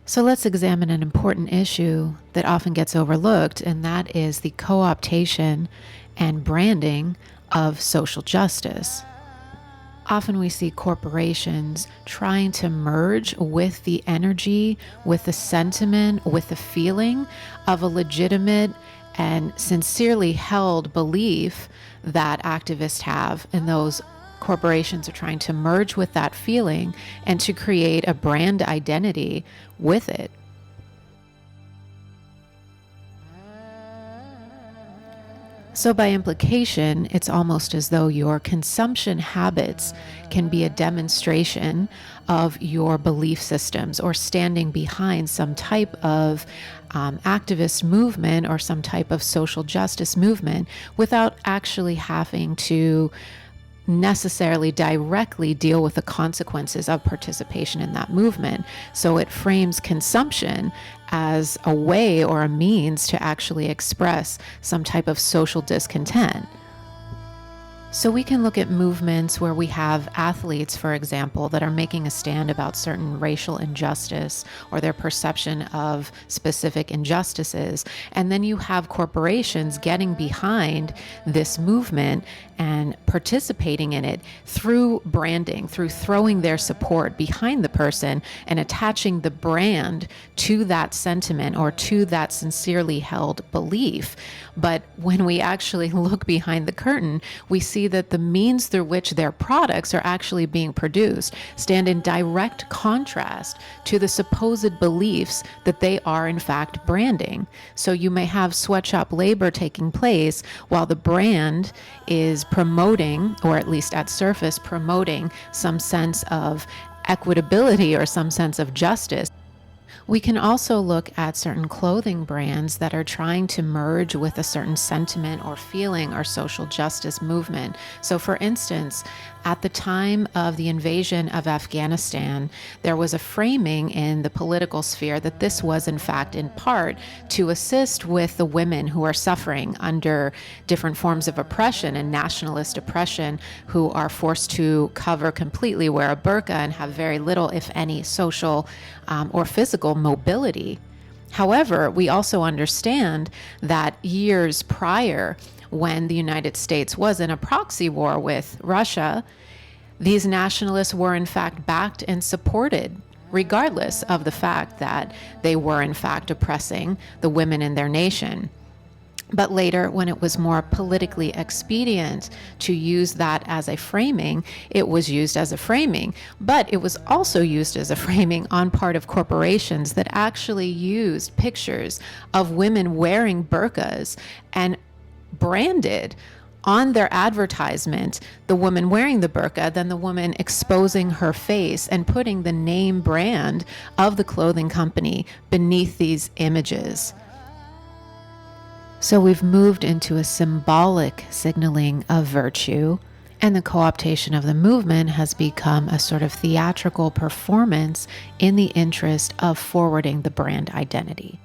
So let's examine an important issue that often gets overlooked, and that is the co-optation and branding of social justice. Often we see corporations trying to merge with the energy, with the sentiment, with the feeling of a legitimate and sincerely held belief that activists have, and those corporations are trying to merge with that feeling and to create a brand identity with it. So by implication, it's almost as though your consumption habits can be a demonstration of your belief systems, or standing behind some type of activist movement or some type of social justice movement without actually having to necessarily directly deal with the consequences of participation in that movement. So it frames consumption as a way or a means to actually express some type of social discontent. So we can look at movements where we have athletes, for example, that are making a stand about certain racial injustice or their perception of specific injustices. And then you have corporations getting behind this movement and participating in it through branding, through throwing their support behind the person and attaching the brand to that sentiment or to that sincerely held belief. But when we actually look behind the curtain, we see that the means through which their products are actually being produced stand in direct contrast to the supposed beliefs that they are in fact branding. So you may have sweatshop labor taking place while the brand is promoting, or at least at surface promoting, some sense of equitability or some sense of justice. We can also look at certain clothing brands that are trying to merge with a certain sentiment or feeling or social justice movement. So for instance, at the time of the invasion of Afghanistan, there was a framing in the political sphere that this was in fact in part to assist with the women who are suffering under different forms of oppression and nationalist oppression, who are forced to cover completely, wear a burqa, and have very little, if any, social or physical mobility. However, we also understand that years prior, when the United States was in a proxy war with Russia, these nationalists were in fact backed and supported, regardless of the fact that they were in fact oppressing the women in their nation. But later, when it was more politically expedient to use that as a framing, it was used as a framing. But it was also used as a framing on part of corporations that actually used pictures of women wearing burqas and branded on their advertisement the woman wearing the burqa, then the woman exposing her face and putting the name brand of the clothing company beneath these images. So we've moved into a symbolic signaling of virtue, and the co-optation of the movement has become a sort of theatrical performance in the interest of forwarding the brand identity.